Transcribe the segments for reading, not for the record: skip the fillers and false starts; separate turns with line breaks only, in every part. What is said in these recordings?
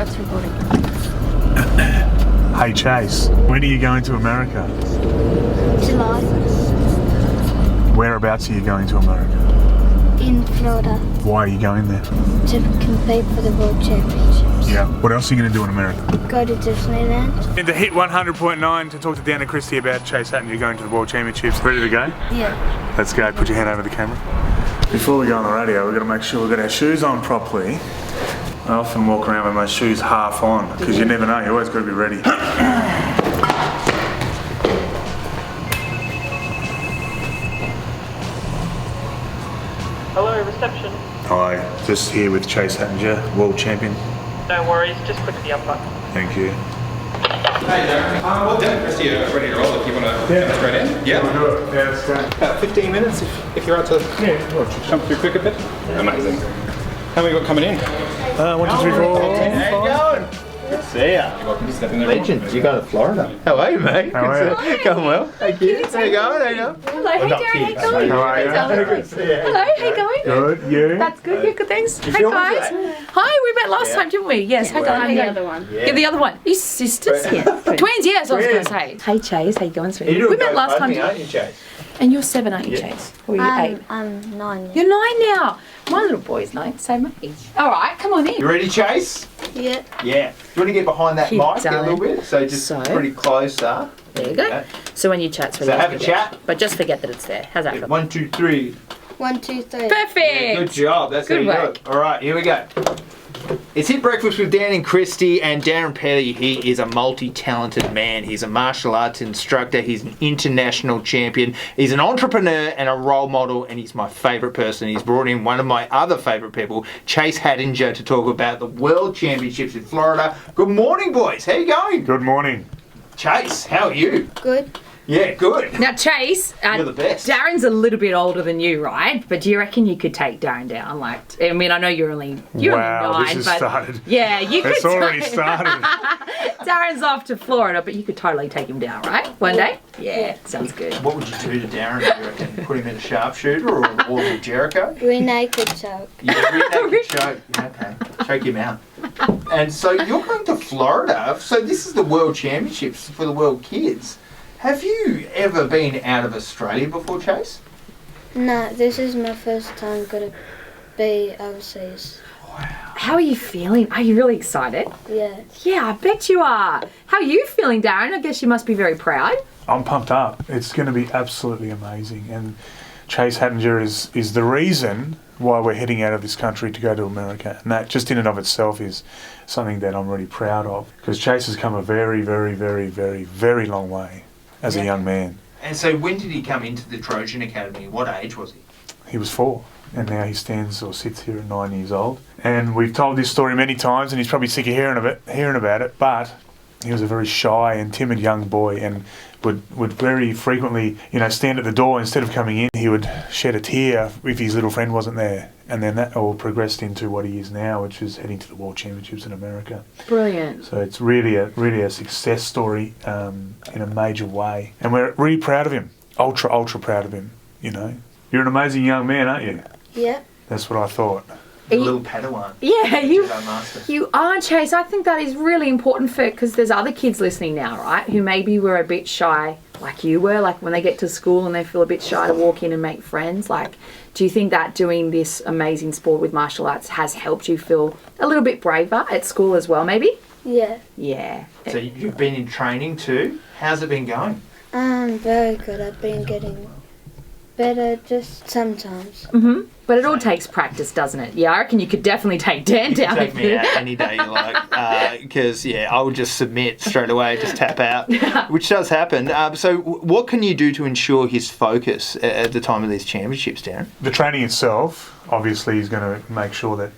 That's recording.
Hey Chace, when are you going to America?
July.
Whereabouts are you going to America?
In Florida.
Why are you going there?
To compete for the World Championships.
Yeah. What else are you going to do in America?
Go to Disneyland.
And to hit 100.9 to talk to Darran Christie about Chace Hattinger going to the World Championships. Ready to go?
Yeah.
Let's go. Put your hand over the camera. Before we go on the radio, we've got to make sure we've got our shoes on properly. I often walk around with my shoes half on because you never know. You always got to be ready.
Hello, reception.
Hi, just here with Chace Hattinger, world champion.
No worries, just click the up button.
Thank you.
Hey Darran, well Darran Christie, ready to roll if you want to get straight in? Yeah?
We'll do it. Yeah, let's go.
About 15 minutes if you're out to jump through quick a bit. Amazing. How many got coming in?
1, 2, 3, 4.
How you going? Good to see ya.
You're welcome to step in there.
Legend, you going to Florida? How are you, mate?
How are you?
Going well. Thank you. How you going? How you going?
Hello, hey Darran, how you going?
How are you?
Good to see you.
Hello, how you going?
Good, you?
That's good, yeah, good, thanks. Hey
filming
guys.
today?
Hi, we met last time, didn't we? Yes, hey guys.
I'm the other one.
You're the other one. You sisters? Yeah. Twins, yes, I was going to say. Hey Chace, how you going, sweetie?
You're
We
doing
met last time,
aren't
didn't
you,
we?
Chace?
And you're 7, aren't you,
Yeah.
Chace? Or are you 8?
I'm 9.
You're 9 now. My little boy's 9, same age. All right, come on in.
You ready, Chace?
Yeah.
Yeah. Do you want to get behind that
Keep
mic a
going.
little bit? So just
So.
pretty close, There
There you go. So when you chat's
So
really
have a chat.
But just forget that it's there. How's that feel?
1, 2, 3.
1, 2, 3.
Perfect.
Yeah, good job. That's
Good
how you do
work.
it. All right, here we go. It's Hit Breakfast with Darran Christie and Darranpetty. He is a multi-talented man. He's a martial arts instructor. He's an international champion. He's an entrepreneur and a role model, and he's my favourite person. He's brought in one of my other favourite people, Chace Hattinger, to talk about the World Championships in Florida. Good morning, boys. How you going?
Good morning.
Chace, how are you?
Good.
Yeah, good.
Now, Chace,
You're the best.
Darren's a little bit older than you, right? But do you reckon you could take Darran down? Like, I mean, I know you're only
Wow,
9,
this has
but
started.
yeah, you could.
It's already started.
Darren's off to Florida, but you could totally take him down, right? One day. Yeah, sounds good.
What would you do to Darran, do you reckon? Put him in a sharpshooter or on the walls of Jericho?
We're naked choke.
Yeah, really choke. Yeah, okay. Choke him out. And so you're going to Florida. So this is the World Championships for the world kids. Have you ever been out of Australia before, Chace?
No, this is my first time gonna be overseas.
How are you feeling? Are you really excited?
Yeah.
Yeah, I bet you are. How are you feeling, Darran? I guess you must be very proud.
I'm pumped up. It's going to be absolutely amazing. And Chace Hattinger is the reason why we're heading out of this country to go to America. And that just in and of itself is something that I'm really proud of. Because Chace has come a very, very, very, very, very long way as a young man.
And so when did he come into the Trojan Academy? What age was he?
He was 4. And now he stands or sits here at 9 years old. And we've told this story many times, and he's probably sick of hearing about it. But he was a very shy and timid young boy, and would very frequently, stand at the door. Instead of coming in, he would shed a tear if his little friend wasn't there. And then that all progressed into what he is now, which is heading to the World Championships in America.
Brilliant.
So it's really a success story in a major way, and we're really proud of him. Ultra proud of him. You're an amazing young man, aren't you?
Yeah.
That's what I thought.
A little Padawan.
Yeah,
Jedi Master.
you are, Chace. I think that is really important because there's other kids listening now, right, who maybe were a bit shy like you were, like when they get to school and they feel a bit shy to walk in and make friends. Like, do you think that doing this amazing sport with martial arts has helped you feel a little bit braver at school as well, maybe?
Yeah.
Yeah.
So you've been in training too. How's it been going?
Very good. I've been getting better just sometimes.
Mm-hmm. But it all takes practice, doesn't it? Yeah, I reckon you could definitely take Dan down.
Take me out any day you like, because I would just submit straight away, just tap out, which does happen. So what can you do to ensure his focus at the time of these championships, Darran?
The training itself, obviously, is going to make sure that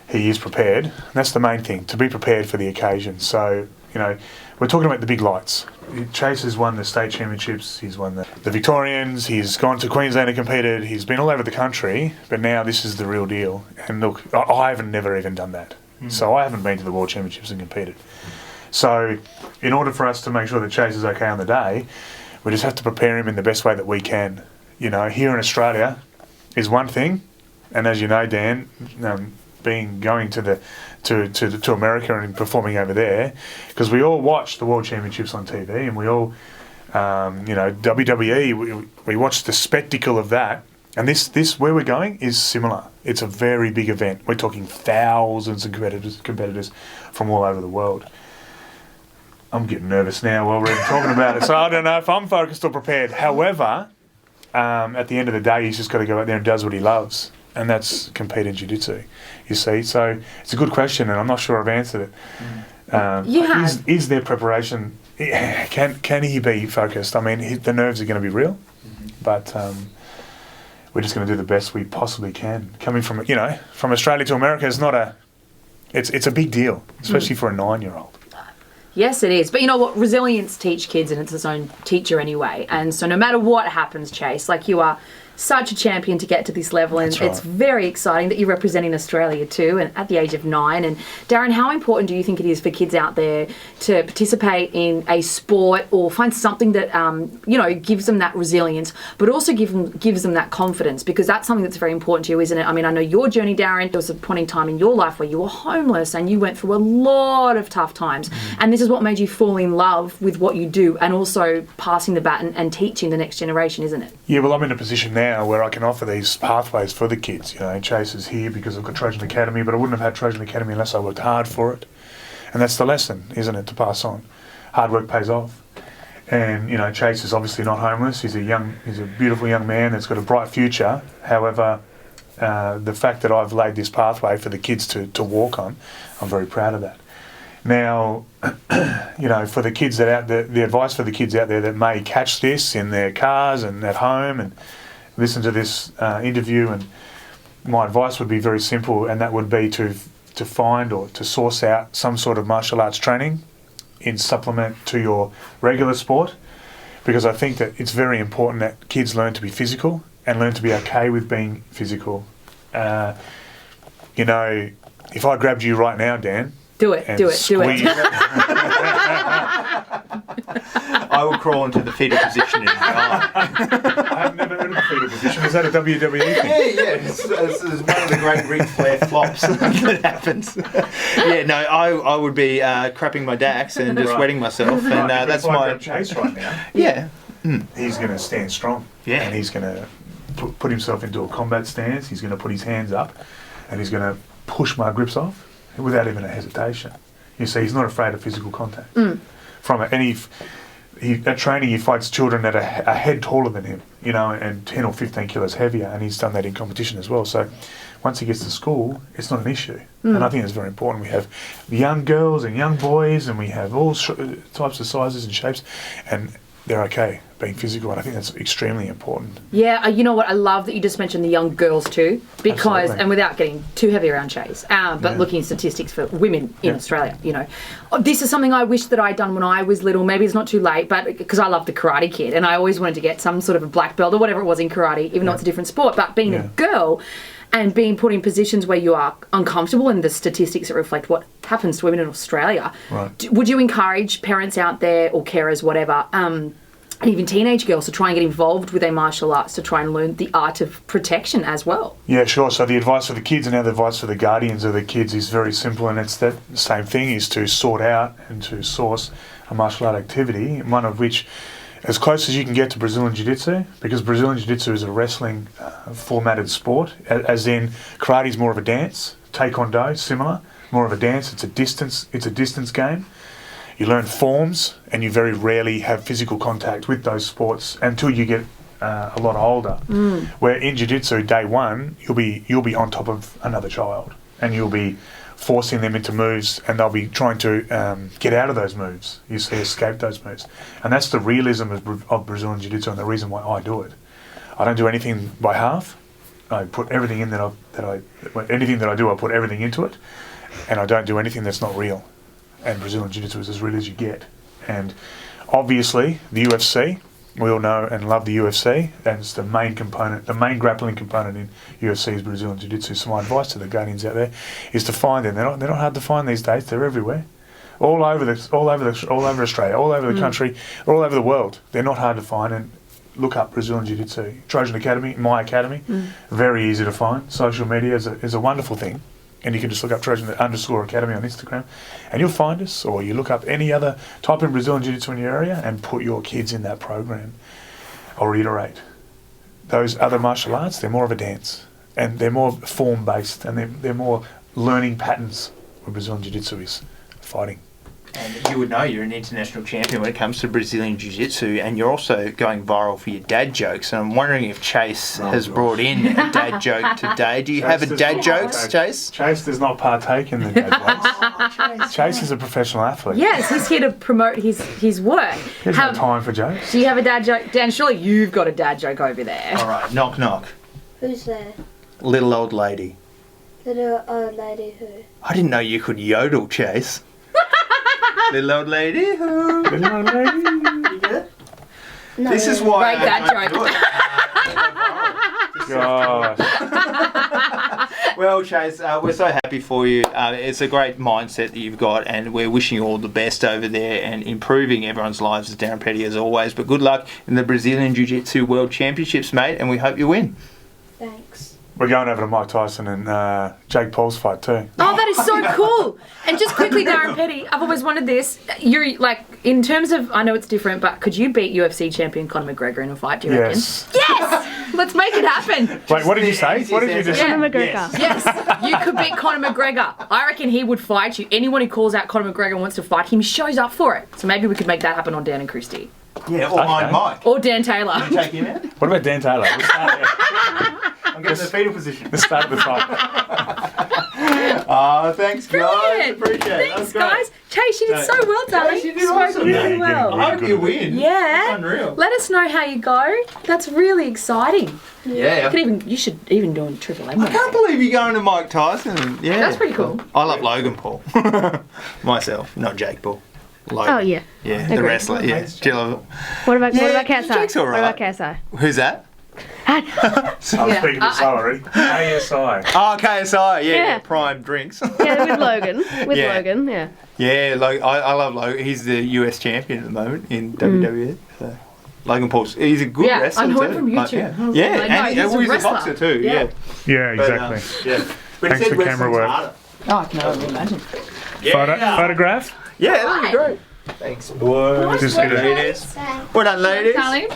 he is prepared. That's the main thing, to be prepared for the occasion. So, we're talking about the big lights. Chace has won the state championships, he's won the Victorians, he's gone to Queensland and competed, he's been all over the country, but now this is the real deal. And look, I haven't never even done that. So I haven't been to the World Championships and competed. So in order for us to make sure that Chace is okay on the day, we just have to prepare him in the best way that we can. Here in Australia is one thing, and as you know, Dan, going to America and performing over there, because we all watch the World Championships on TV, and we all, WWE, we watch the spectacle of that. And this where we're going is similar. It's a very big event. We're talking thousands of competitors from all over the world. I'm getting nervous now while we're talking about it, so I don't know if I'm focused or prepared. However, at the end of the day, he's just got to go out there and does what he loves, and that's compete in jiu-jitsu, you see. So it's a good question, and I'm not sure I've answered it. Is there preparation? Can he be focused? I mean, the nerves are going to be real, but we're just going to do the best we possibly can. Coming from Australia to America is it's a big deal, especially for a 9-year-old.
Yes, it is. But you know what? Resilience teach kids, and it's its own teacher anyway. And so no matter what happens, Chace, like, you are such a champion to get to this level, and it's very exciting that you're representing Australia too, and at the age of 9. And Darran, how important do you think it is for kids out there to participate in a sport or find something that gives them that resilience, but also gives them that confidence? Because that's something that's very important to you, isn't it? I mean, I know your journey, Darran. There was a point in time in your life where you were homeless and you went through a lot of tough times, and this is what made you fall in love with what you do, and also passing the baton and teaching the next generation, isn't it?
Yeah, well, I'm in a position now where I can offer these pathways for the kids. Chace is here because I've got Trojan Academy, but I wouldn't have had Trojan Academy unless I worked hard for it. And that's the lesson, isn't it, to pass on. Hard work pays off. And, Chace is obviously not homeless. He's a beautiful young man that's got a bright future. However, the fact that I've laid this pathway for the kids to walk on, I'm very proud of that. Now, for the kids the advice for the kids out there that may catch this in their cars and at home and listen to this interview, and my advice would be very simple, and that would be to find or to source out some sort of martial arts training in supplement to your regular sport, because I think that it's very important that kids learn to be physical and learn to be okay with being physical. If I grabbed you right now, Dan,
do it.
I will crawl into the fetal position in
I've never heard of the fetal position. Is that a WWE thing?
Yeah. It's one of the great Ric Flair flops that happens. I would be crapping my dacks and just wetting myself, and that's my
Chace right now.
Yeah.
He's going to stand strong.
Yeah.
And he's going to put himself into a combat stance. He's going to put his hands up, and he's going to push my grips off without even a hesitation. You see, he's not afraid of physical contact. At training, he fights children that are a head taller than him, and 10 or 15 kilos heavier, and he's done that in competition as well. So once he gets to school, it's not an issue. And I think it's very important. We have young girls and young boys, and we have all types of sizes and shapes, and they're okay being physical, and I think that's extremely important.
Yeah, you know what? I love that you just mentioned the young girls too, because,
Absolutely.
and without getting too heavy around Chace, but looking at statistics for women in Australia, this is something I wish that I'd done when I was little. Maybe it's not too late, but because I love the Karate Kid, and I always wanted to get some sort of a black belt or whatever it was in karate, even though it's a different sport. But being a girl and being put in positions where you are uncomfortable, and the statistics that reflect what happens to women in Australia, would you encourage parents out there or carers, whatever, and even teenage girls to try and get involved with their martial arts to try and learn the art of protection as well? Yeah,
sure. So the advice for the kids and now the advice for the guardians of the kids is very simple, and it's that same thing, is to sort out and to source a martial art activity, one of which, as close as you can get to Brazilian Jiu-Jitsu, because Brazilian Jiu-Jitsu is a wrestling formatted sport, as in karate is more of a dance, taekwondo similar, more of a dance. It's a distance game. You learn forms, and you very rarely have physical contact with those sports until you get a lot older. Where in Jiu-Jitsu, day one, you'll be on top of another child, and you'll be forcing them into moves, and they'll be trying to get out of those moves. You see, escape those moves, and that's the realism of Brazilian Jiu-Jitsu, and the reason why I do it. I don't do anything by half. I put everything in anything that I do, I put everything into it, and I don't do anything that's not real. And Brazilian Jiu-Jitsu is as real as you get. And obviously, the UFC, we all know and love the UFC. That's the main component, the main grappling component in UFC is Brazilian Jiu-Jitsu. So my advice to the guardians out there is to find them. They're not hard to find these days. They're everywhere, all over Australia, all over the country, all over the world. They're not hard to find. And look up Brazilian Jiu-Jitsu, Trojan Academy, my academy. Very easy to find. Social media is a wonderful thing. and you can just look up Trojan Academy on Instagram, and you'll find us, or you look up any other, type in Brazilian Jiu-Jitsu in your area and put your kids in that program. I'll reiterate, those other martial arts, they're more of a dance, and they're more form-based, and they're more learning patterns, where Brazilian Jiu-Jitsu is fighting.
And you would know you're an international champion when it comes to Brazilian Jiu-Jitsu, and you're also going viral for your dad jokes. And I'm wondering if Chace has brought in a dad joke today. Do you have a dad jokes, Chace?
Chace does not partake in the dad jokes. Chace is a professional athlete.
Yes, he's here to promote his work.
He has no time for jokes.
Do you have a dad joke? Dan, surely you've got a dad joke over there.
All right, knock knock.
Who's there?
Little old lady.
Little old lady who?
I didn't know you could yodel, Chace. Little old lady who?
Little old lady.
You get it?
No.
This is why
Break that
Gosh.
Well, Chace, we're so happy for you. It's a great mindset that you've got, and we're wishing you all the best over there and improving everyone's lives as Darran Petty as always. But good luck in the Brazilian Jiu-Jitsu World Championships, mate, and we hope you win.
Thanks.
We're going over to Mike Tyson and Jake Paul's fight too.
Oh, that is so cool. And just quickly, Darran Petty, I've always wanted this. You're like, in terms of, I know it's different, but could you beat UFC champion Conor McGregor in a fight, do you reckon?
Yes.
Yes! Let's make it happen.
Wait, what did you say? What did you just say?
Conor McGregor.
Yes, you could beat Conor McGregor. I reckon he would fight you. Anyone who calls out Conor McGregor and wants to fight him shows up for it. So maybe we could make that happen on Dan and Christy.
Yeah, or mine, Mike.
Or Dan Taylor.
Take him out.
What about Dan Taylor? Let's start there.
I'm getting the fetal position.
Let's start the fight.
Thanks, guys.
Brilliant.
Appreciate it.
Thanks, guys. Chace, you did so well, darling.
Chace, you did
Spoke
awesome.
really
Yeah,
well.
I hope you win.
Yeah.
Unreal.
Let us know how you go. That's really exciting.
Yeah.
You should even do a Triple M.
I can't believe you're going to Mike Tyson. Yeah.
That's pretty cool.
I love Logan Paul. Myself, not Jake Paul. Logan.
Oh yeah.
Yeah, the
Agreed.
wrestler. Yeah. Do you love it?
What about
Jake's
KSI?
all
What
right.
about KSI?
Who's that?
I'm speaking to salary. ASI.
Oh, KSI. Yeah,
Yeah.
Prime Drinks.
Yeah, with Logan. With
Yeah.
Logan, yeah.
Yeah, I love Logan. He's the US champion at the moment in WWE. So. Logan Paul's, he's a good
Yeah,
wrestler
I know him
too.
from
Like,
YouTube.
yeah,
I know,
and
he's a
he's a
wrestler.
boxer too.
Yeah.
Yeah,
But,
exactly.
yeah. But
Thanks
he said
for camera
wrestling's
work.
harder.
Oh, I can only imagine.
Photograph?
Yeah, that'd be
Right.
great. Thanks, boys.
Just
work,
get it.
guys.
Well done, ladies.
Darling.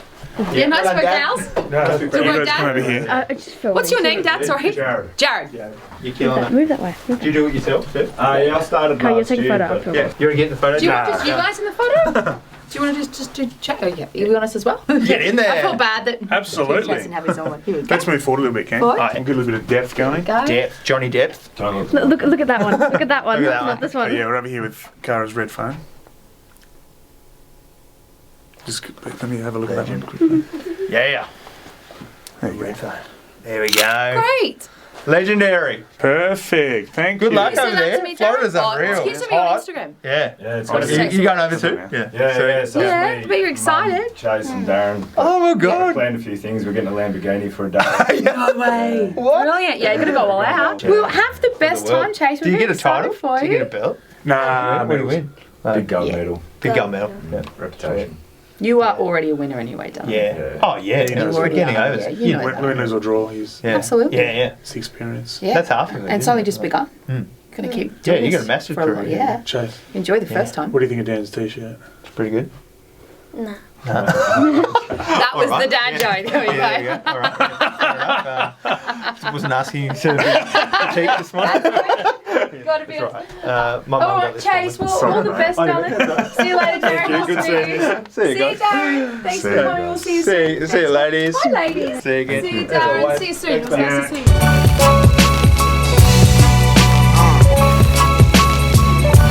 Yeah, nice
well
work,
done,
gals.
You
Good work,
guys come
Dad.
over here.
I just feel
What's your name, Dad? Sorry.
Jared.
Jared.
You're killing it.
Move that way.
Do you do it yourself too?
Yeah, I started
Okay, you'll
last
take a
year,
photo.
but-
I'll film
Yeah.
it.
You want to get in the photo?
Do you want just you guys in the photo? Do you want to just do chat? Oh, yeah. You want us as well?
Get in there.
I feel bad that
Absolutely.
Jason have his own one. Here we go.
Let's move forward a little bit, Ken.
Forward.
We'll get a little bit of depth going.
Go.
Depth, Johnny Depth.
Don't
Look at that one. Look at that one.
Look at that
Not
one.
this
Oh,
one.
yeah, we're over here with Kara's red phone. Just let me have a look at that one quickly.
Yeah.
There you go.
There we go.
Great.
Legendary.
Perfect. Thank
Good
you.
luck
You
over
send that
there.
to me,
Florida's
Darren?
unreal.
Oh,
It's
give me on
hot.
Instagram.
Yeah.
Yeah, it's
Oh,
got to be.
You going over too?
Yeah.
Yeah, so
Yeah,
it's me,
but you're excited.
Mum, Chace and Darren.
Oh my
We've
god.
planned a few things. We're getting a Lamborghini for a day.
No way.
What?
Brilliant. Yeah, you're going to go all out.
Yeah.
We'll have the best
world.
time, Chase. We're
Do you
very
get a title?
excited for
Do you get a
you.
belt?
Nah,
What do you win?
Big gold
Yeah.
medal.
Big gold medal.
Yeah, reputation.
You are already a winner anyway, darling.
Yeah.
Yeah.
Oh yeah.
You
No,
know,
we're
already
getting
are,
over
yeah,
it.
you know
Win,
that.
lose or draw, he's
Yeah.
Absolutely.
Yeah.
it's experience.
Yeah.
That's half of it.
And it's only just begun. Going to keep
Yeah,
doing
you got
this
a massive
for a
career.
lot. Yeah.
Chase,
Enjoy the first time.
what do you think of Dan's t-shirt?
It's pretty good.
No.
That was
Alright.
the dad joke. There we
Yeah, there
go.
you go. All right. Yeah, fair enough. I wasn't asking you to critique this morning.
Got to be.
That's right. My mum
All
got
right,
this
Chase.
one.
Well, all the best, darling. See you later, Darren.
Good
Nice to
seeing
meet
you.
you.
See you
See you,
guys.
Darren. Thanks
See
for
you
coming. We'll see you soon.
See you, ladies.
Bye, ladies.
See you again.
See you,
As
Darren.
always.
See you soon. It was
Yeah.
nice to see you.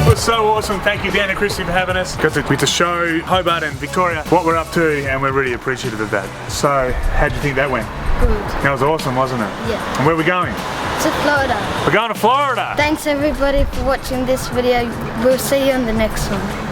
It was so awesome. Thank you, Dan and Christy, for having us. Got to show Hobart and Victoria what we're up to, and we're really appreciative of that. So, how'd you think that went?
Good.
That was awesome, wasn't it?
Yeah.
And where are we going?
To Florida.
We're going to Florida.
Thanks everybody for watching this video. We'll see you on the next one.